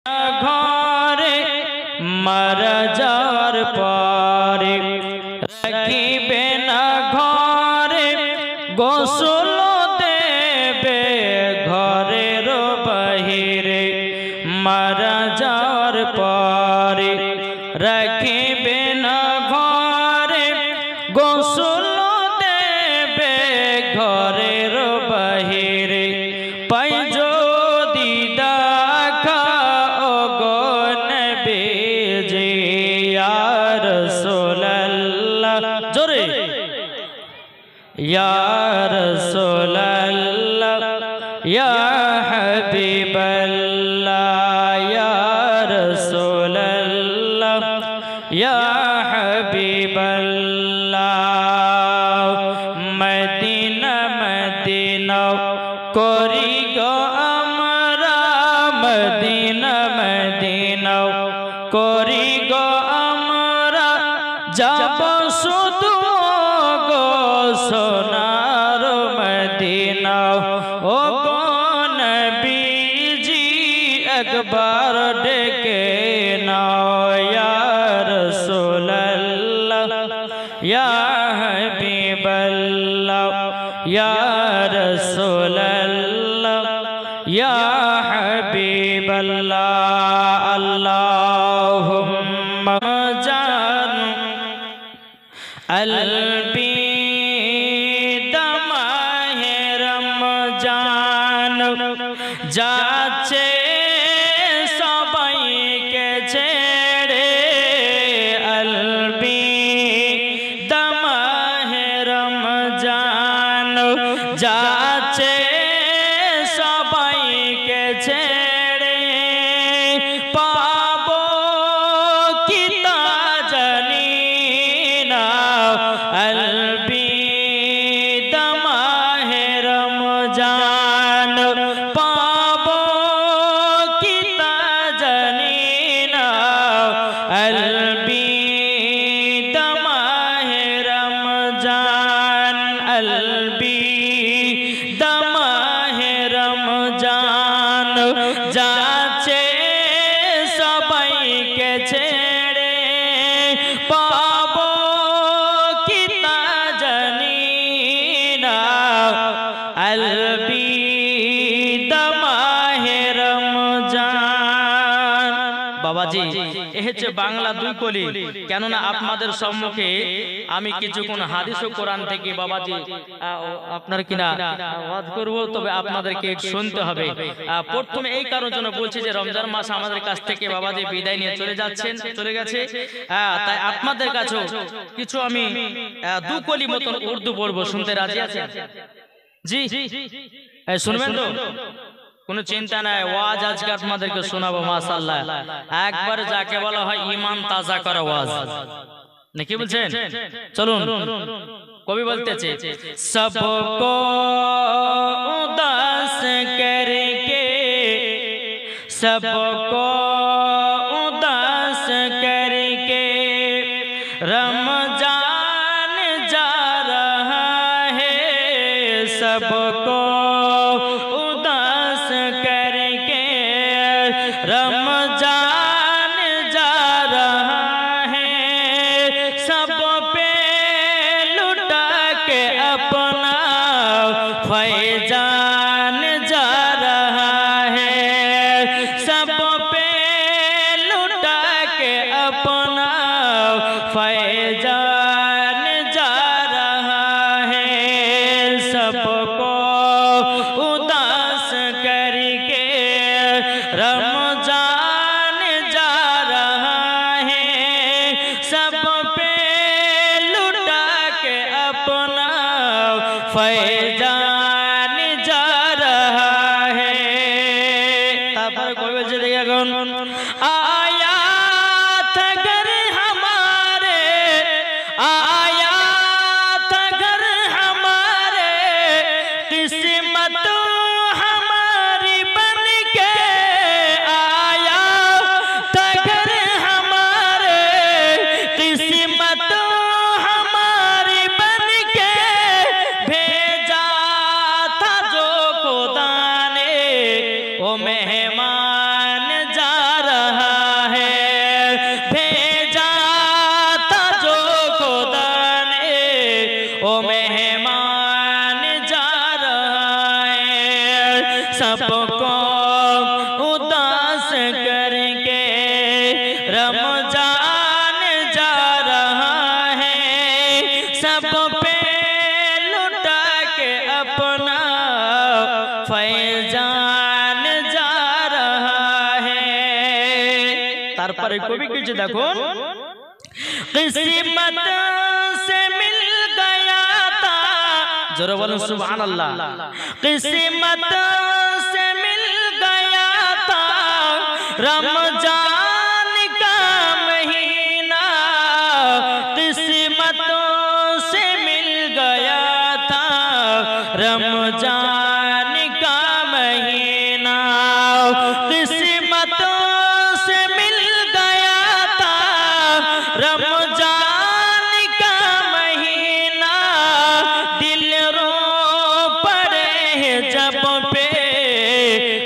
ঘরে মারা যাওয়ার পরে রাখিবে না ঘরে গোসল দেবে ঘরের বাহিরে মারা যাওয়ার পরে রাখিবে না ঘরে গোসল দেবে ঘরের বাহিরে পাই যদি দেখা ওগো নবীজি ইয়া রাসূলুল্লাহ জোরে ইয়া রাসূলুল্লাহ ইয়া হাবিবাল্লাহ ইয়া রাসূলুল্লাহ ইয়া হাবিবাল্লাহ মদিনা মদিনা করি গো আমরা মদিনা মদিনা করি গো আমরা যাব শুধু গো সোনার মদিনা ও গো নবীজি একবার ডেকে নাও ইয়া রাসূলুল্লাহ ইয়া হাবিবাল্লাহ ইয়া রাসূলুল্লাহ ইয়া হাবিবাল্লাহ আল্লাহুম্মা জান মাহে রমজান যাচ্ছে সবাইকে ছেড়ে মাহে রমজান যাচ্ছে সবাইকে ছেড়ে পাবো কি তা জানি না মাহে রমজান পাবো কি তা জানি না মাহে রমজান মাহে রমজান যাচ্ছে সবাইকে ছেড়ে পাবো কি তা জানি না মাহে রমজান বাবাজি এ হচ্ছে বাংলা দুই কলি কেননা আপনাদের সম্মুখে আমি কিছুক্ষণ হাদিস ও কোরআন থেকে বাবাজি আপনার কিনা ওয়াজ করব তবে আপনাদেরকে শুনতে হবে প্রথমে এই কারণের জন্য বলছি যে রমজান মাস আমাদের কাছ থেকে বাবাজি বিদায় নিয়ে চলে গেছে তাই আপনাদের কাছেও কিছু আমি দু কলি মতন উর্দু পড়বো শুনতে রাজি আছেন জি শুনবেন তো কোনো চিন্তা নাই ওয়াজ আজকে আপনাদেরকে শোনাবো মাশাআল্লাহ একবার যাকে বলা হয় ঈমান তাজা করা ওয়াজ নাকি বলছেন চলুন কবি বলতেছে সবকো উদাস করকে सबको उदास करके रमजान जा रहा है, सबको उदास करके रमजान जा रहा है, सब पे लुटा के अपना फैजान जा रहा है, सब पे लुटा के अपना फैजान जा रहा है, सबको उदास करके रमजान जा रहा है, सब पे लुटा के अपना फैजान जा रहा है। आया था घर हमारे, आया था घर हमारे, किस्मत हमारी बन के आया था घर हमारे, किस्मत हमारी बन के भेजा था जो खुदा ने, वो मेहमान जा करके रमजान जा रहा है, सब पे लुटा के अपना फैजान जा रहा है। तारपरे कवि कुछ देखो, किस्मत से मिल गया था, जरा बोलो सुभान अल्लाह, किस्मत से मिल गया था रमजान का महीना, किस्मतों से मिल गया था रमजान का महीना, किस्मतों से मिल गया था रमजान का महीना, दिल रो पड़े हैं जब पे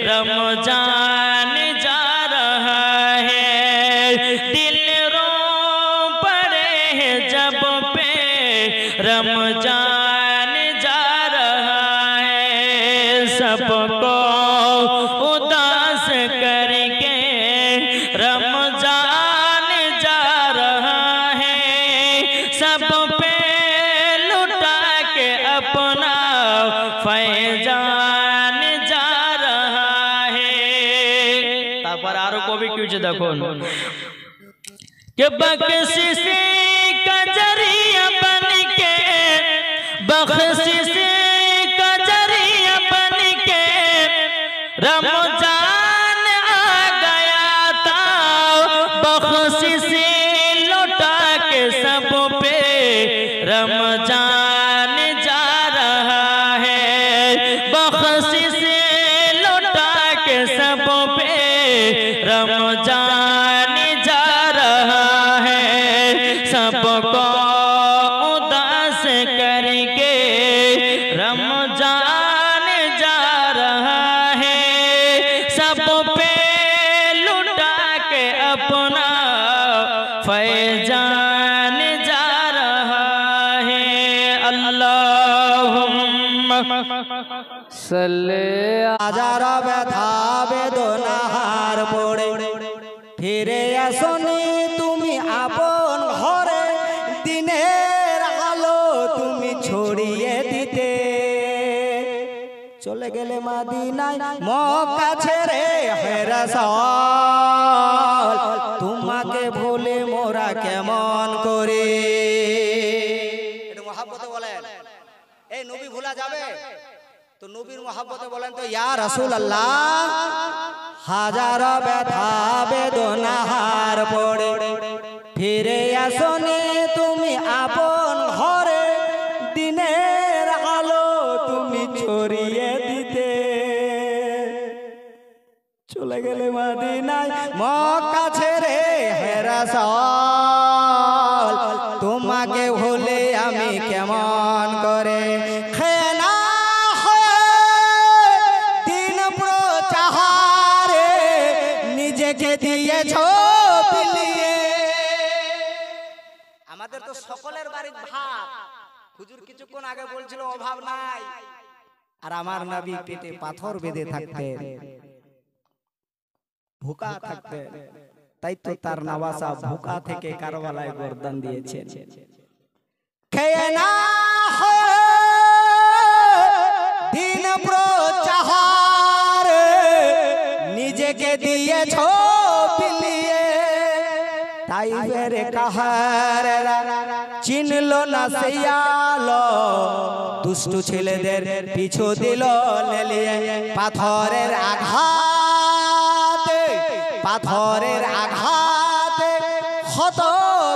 रमजान जा रहा है, दिल रो पड़े हैं जब पे रमजान जा रहा है, सबको उदास करके रमजान जा रहा है, सब पे लुटा के अपना फैजान जा रहा है। तापर आरो को भी कुछ देखो कि बख्शिश का जरिया बन के, बख्शिश का जरिया बन के रमजान आ गया था, बख्शिश लौटा के सब पे रमजान जा रहा है, बख्शिश लौटा के सब पे रमजान जा रहा है, सबको उदास करके रमजान जा रहा है, सब पे लुटा के अपना फैजान जा रहा है। अल्लाहुम्मा सल्ले হাজার ব্যথা বেদনার পড়ে ফিরে আসনি তুমি আপন ঘরে, দিনের আলো তুমি ছড়িয়ে দিতে, চলে গেলে মাদিনায় মক্কা ছেড়ে হে রাসূল, তোমাকে ভুলে মোরা কেমন করে। এটা মহব্বতে বলেন, এই নবী ভোলা যাবে? তো নবীর মহব্বতে বলেন তো ইয়া রাসূলুল্লাহ, হাজার ব্যথা বেদনার পড়ে ফিরে আসনি তুমি আপন ঘরে, দিনের আলো তুমি ছড়িয়ে দিতে, চলে গেলে মদিনায় মক্কা ছেড়ে হে রাসূল, তোমাকে ভুলে আমি কেমন করে। খেনা নিজেকে দিয়েছো বিলিয়ে, আমাদের তো সকলের বাড়ির ভাত, হুজুর কিছুক্ষণ আগে বলছিল অভাব নাই, আর আমার নবী পেটে পাথর বেঁধে থাকতেন, ভুকা থাকতেন, তাই তো তার নওয়াসা ভুকা থেকে কারবালায় গর্দান দিয়েছেন। খেয়ে না দিন প্রচার নিজেকে দিয়েছো বিলিয়ে, তাই বেরে কাহার চিনলো না সিয়ালো, দুষ্টু ছেলেদের পিছু দিল লেলিয়ে, পাথরের আঘাতে, পাথরের আঘাতে ক্ষত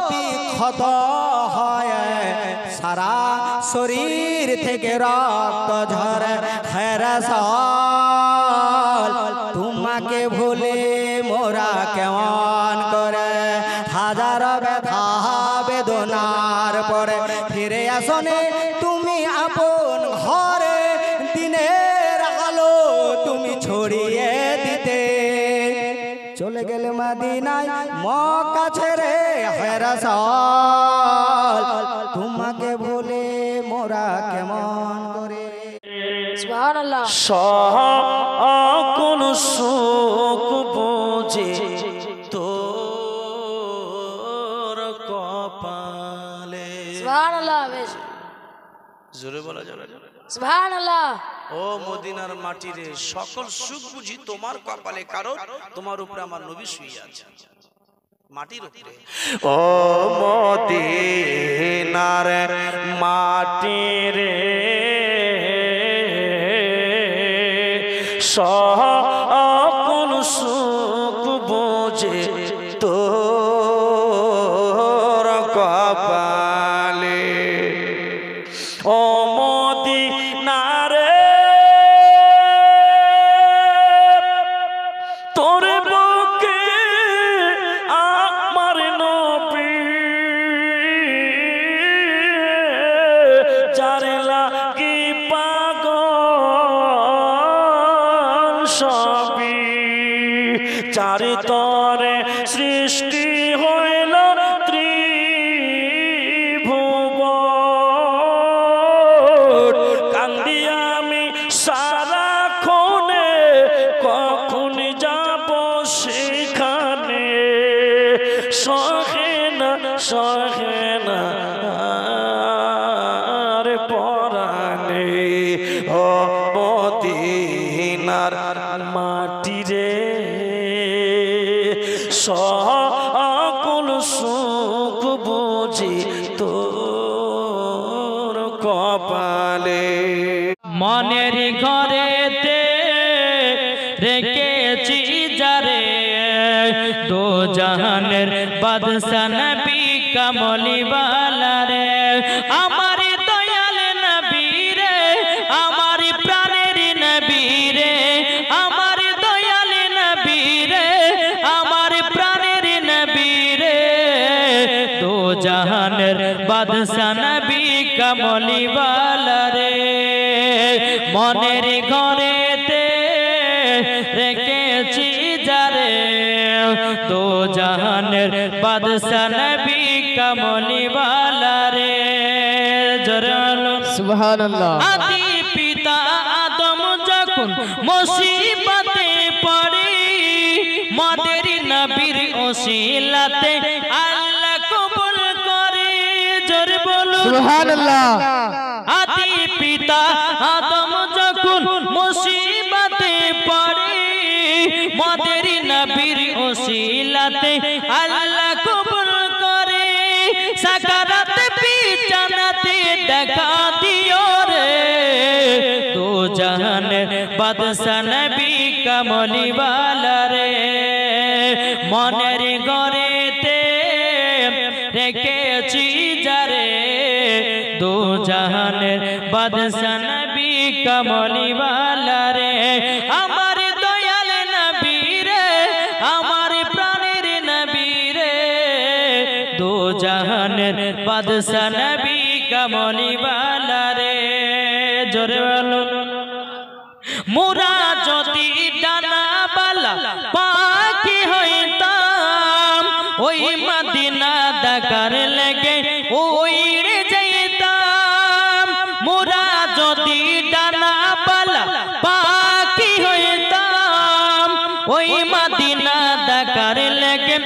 বিক্ষত হয়, সারা শরীর থেকে রক্ত ঝরে। হে রাসূল তোমাকে ভুলে মোরা কেমন করে, হাজার ব্যথা বেদনার পরে ফিরে আসনে তুমি আপন ঘরে, দিনের আলো তুমি ছড়িয়ে দিতে, চলে গেলে মদিনায় মক্কা ছেড়ে হে রাসূল তোমাকে ভুলে মোরা কেমন করে। সুবহানাল্লাহ। সকল সুখ বুঝে তোর কপালে। সুবহানাল্লাহ, বেশ জোরে বলা যাবে। সুবহানাল্লাহ। ও মদিনার মাটি রে, সকল সুখ বুঝি তোমার কপালে, কারণ তোমার উপরে আমার নবী শুয়ে আছে মাটির উপরে। ও মদিনার মাটি রে, সকল সুখ বুঝে তোর কপালে। ও মদিনারে তোর বুকে আমার নবী, যার লাগি পাগল সবই, যার তরে সৃষ্টি হইল ত্রিভুবন। কান্দি আমি সারাক্ষণে, কখন যাব সেখানে, সহে না আর পরাণে। ও মদিনার মাটি রে, সকল সুখ বুঝি তোর কপালে। মনের ঘরেতে রেখেছি যারে, দো জাহানের বাদশা নবী কামলি ওয়ালা রে। আমার দয়াল নবী রে, আমার প্রাণের নবী রে, আমার দয়াল নবী রে, আমার প্রাণের নবী রে। দো জাহানের বাদশা নবী কামলি ওয়ালা রে। মনের ঘরেতে রেখেছি যারে, দো জাহানের বাদশা নবী কামলি ওয়ালা রে। জোরে বলো সুবহানাল্লাহ। আদি পিতা আদম যখন মুসিবতে পড়ে, মদের নবীর ওসিলাতে আল্লাহ কবুল করে। জোরে বলো সুবহানাল্লাহ। আদি পিতা আদম যখন মুসিবতে পড়ে, মদের নবীর ওসিলাতে আল্লাহ কবুল করে। সাকারাত বিছানাতে দেখা দিও রে, দো জাহানের বাদশা নবী কামলি ওয়ালা রে। মনের ঘরেতে রেখেছি যারে, দো জাহানের বাদশা নবী কামলি ওয়ালা রে। আমার দয়াল নবী রে, আমার প্রাণের নবী রে, দো জাহানের বাদশা নবী কামলি ওয়ালা রে। জোরে বলো মোরা যদি ডানা বালা পাখি হইতাম, ওই মদিনা দেখার লেগে উড়ে যাইতাম। মোরা যদি ডানা বালা পাখি হইতাম, ওই মদিনা দেখার লেগে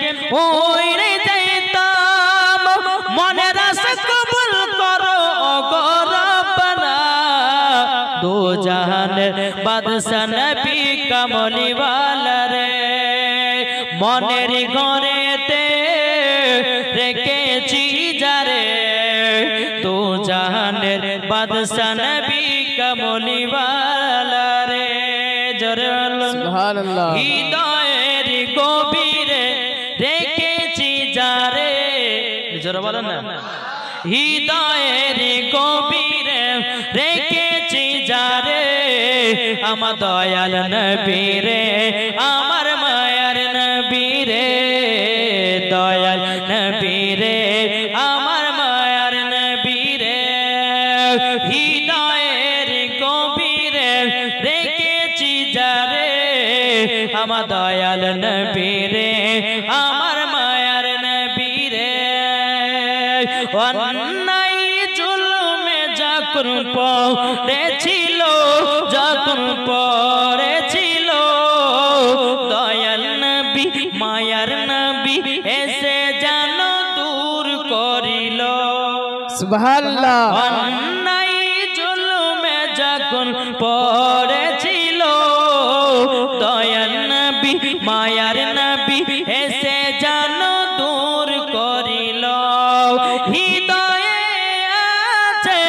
উড়ে যাইতাম। মনের আশা কবুল করো গো রব্বানা, দো জাহানের বাদশা নবী কামলি ওয়ালা রে। মনের ঘরেতে রেখেছি যারে, দো জাহানের বাদশা নবী কামলি ওয়ালা রে। জোরে বলো সুবহানাল্লাহ। হৃদয়ের গভীরে রেখেছি যারে। জোরে বলো না। হৃদয়ের গভীরে রেখেছি যারে, আমার দয়াল নবী রে, আমার মায়ার নবী রে। দয়াল নবী রে, আমার মায়ার নবী রে। হৃদয়ের গভীরে রেখেছি যারে, আমার দয়াল নবী রে, আমার মায়ার নবী রে। অন্যায় জুলুমে যখন পড়েছিল, যখন পড়েছিল, দয়াল নবী নবী মায়ার নবী এসে যেন দূর করিল সুবহানাল্লাহ অন্যায় জুলুমে যখন পড়েছিল দয়াল নবী মায়ার নবী এসে যেন দূর করিল হৃদয়ে আছে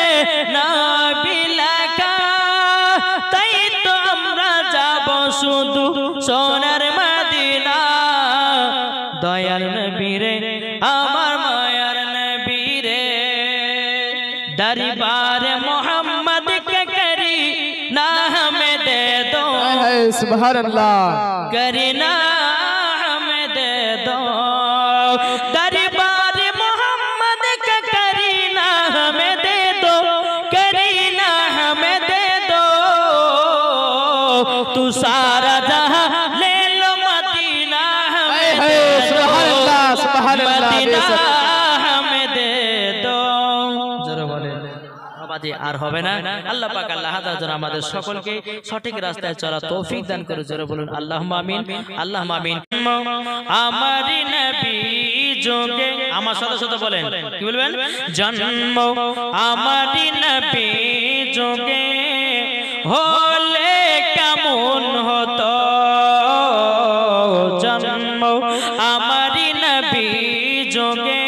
নবী লেখা তাই তো আমরা যাব শুধু সোনার মদিনা দয়াল নবী রে আমার মায়ার নবী রে दरबार मोहम्मद के करी ना हमें दे दो सुबहानल्लाह करी ना हमें दे दो दरबार मोहम्मद के करी ना हमें दे दो करी ना हमें दे दो तू सारा जहां ले लो मदीना हमें दे दो सुबहानल्लाह सुबहानल्लाह मदीना हमें दे दो আর হবে না আল্লাহ পাক আল্লাহ তাআলা আমাদের সকলকে সঠিক রাস্তায় চলা তৌফিক দান করে জোরে বলুন আল্লাহুম্মা আমিন আল্লাহুম্মা আমিন আমার নবী যোগে আমার সাথে সাথে বলেন কি বলবেন জন্ম আমার নবী যোগে হলে কেমন হতো জন্ম আমার নবী যোগে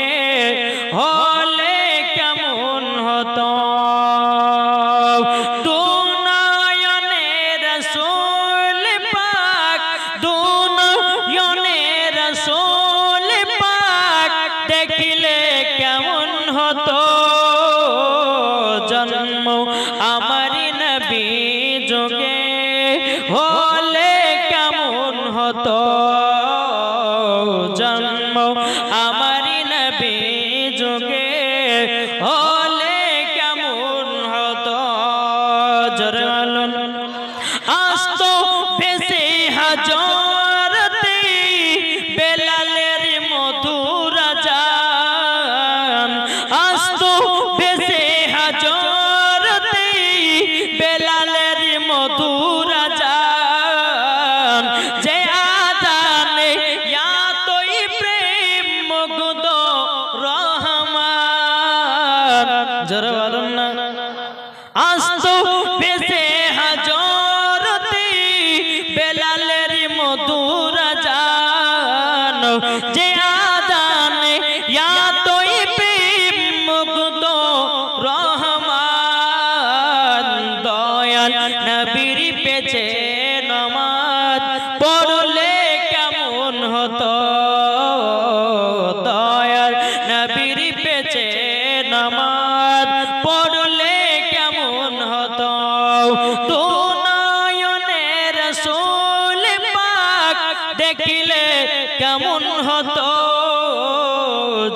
হলে কেমন হতো देखिले केमन हतो जन्म हमारी नबी जोगे होले केमन हतो जन्म हमारी नबी जोगे होले केमन हतो जरलन आज तो बेसे हजारती बेलालेर मधुर बेलालेर मधुर जान जे आदाने या तो प्रेम मुग्ध रहमान जरा बोलুন না আস্তো বেশে হাজারতি বেলালের মধুর জান যে আদানে या तो প্রেম মুগ্ধ रहमान দয়াল নবীর পেছে নামাজ পড়লে কেমন হতো দয়াল নবীর পেছে নামাজ পড়লে কেমন হতো তো নয়নের রাসূল পাক দেখিলে কেমন হতো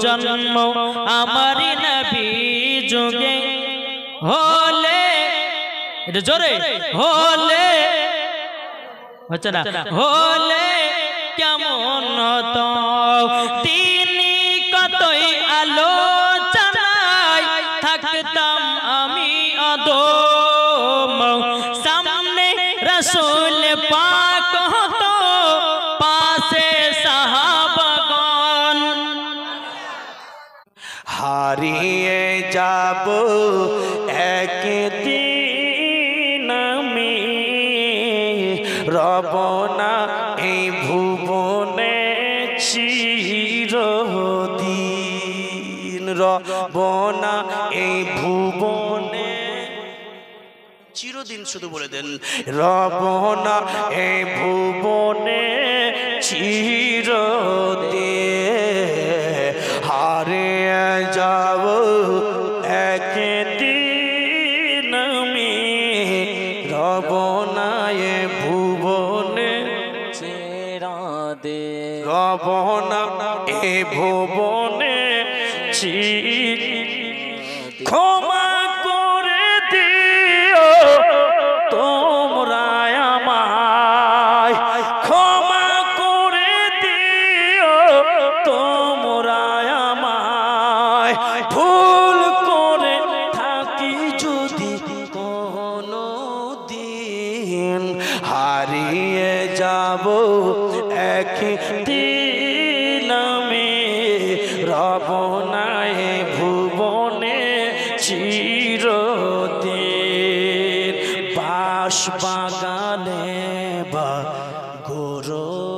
জন্ম আমার নবী যুগে হলে এটা জোরে হলে হচ্ছে না হলে কেমন হতো তিনি কতই আলোচনায় থাকতাম আমি অদম সামনে রাসূল পাক হতো পাশে সাহাবাগণ হারিয়ে যাব একদিন আমি রব না এই ভুবনে চিরদিন রব না এই ভুবনে চিরদিন শুধু বলে দেন রব না এই ভুবনে চিরদিন হারিয়ে যাব একদিন আমি রব না এ ভুবনে রব না এ ভুবনে ক্ষমা করে দিও তোমরা আমায় ক্ষমা করে দিও তোমরা আমায় ভুল করে থাকি যদি কোনো দিন হারিয়ে যাব একদিন আমি রব নাই ভুবনে চিরদিন বাস বাগানে বা গোরস্থানে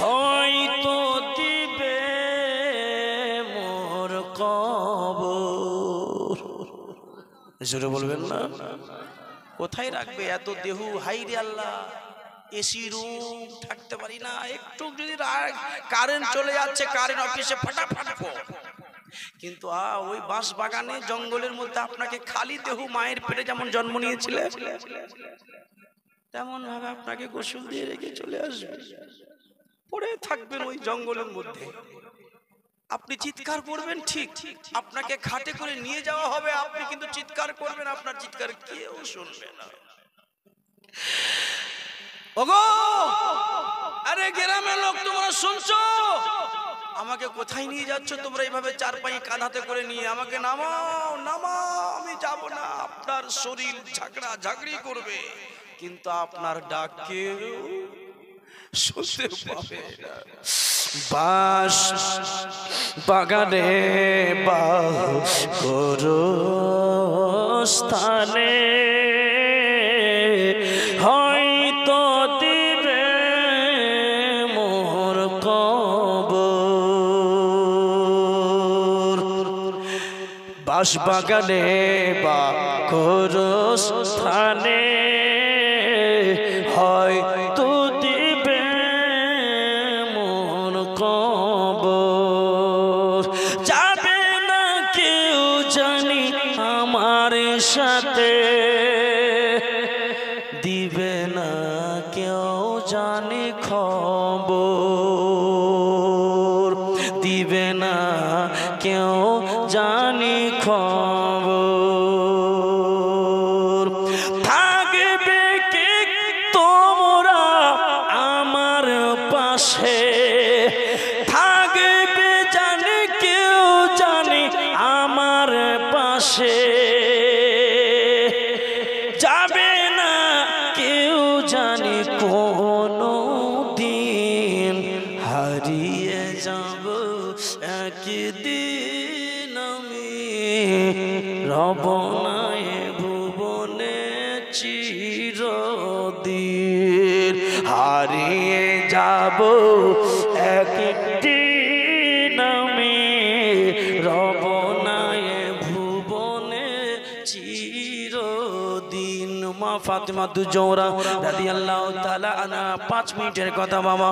হয়তো দিবে মোর কবর। জোরে বলবেন না? কোথায় রাখবে এত দেহ? হাই রে আল্লাহ, এসি রুম থাকতে পারি না, একটু যদি কারেন্ট চলে যাচ্ছে কারেন্ট অফিসে ফাটাফাট কিন্তু ওই বাঁশ বাগানে জঙ্গলের মধ্যে আপনাকে খালি দেহ মায়ের পেটে যেমন জন্ম নিয়েছিলেন তেমন ভাবে আপনাকে গোসল দিয়ে রেখে চলে আসবে, পড়ে থাকবেন ওই জঙ্গলের মধ্যে। আপনি চিৎকার করবেন ঠিক, আপনাকে খাটে করে নিয়ে যাওয়া হবে, আপনি কিন্তু চিৎকার করবেন, আপনার চিৎকার কেউ শুনবে না। ওগো আরে গ্রামের লোক, তোমরা শুনছো? আমাকে কোথায় নিয়ে যাচ্ছ তোমরা এইভাবে চার পায়ে কাঁধাতে করে নিয়ে? আমাকে নামাও নামাও, আমি যাব না। আপনার শরীর ঝগড়া ঝগড়ি করবে কিন্তু আপনার ডাক কেউ শুনতে পাবে না। বাঁশ বাগানে বা গোরস্থানে হয়তো দিবে মোর কবর। বাঁশ বাগানে বা গোরস্থানে হয়তো দিবে মোর কবর। যাবে না কেউ জানি আমার সাথে, দিবে না কেউ জানি খবর, দিবে না কেউ জানি খবর। থাকবে কে তোমরা আমার পাশে, থাকবে জানি কেউ জানি আমার পাশে, যাবে না কেউ জানি কোনো দিন, হারিয়ে যাব একদিন আমি রব নাই ভুবনে চিরদিন, হারিয়ে যাব একদিন আমি রব নাই ভুবনে চিরদিন। মা ফাতেমা দুজোরা রাদিয়াল্লাহু তাআলা আনহা 5 মিনিটের কথা বাবা।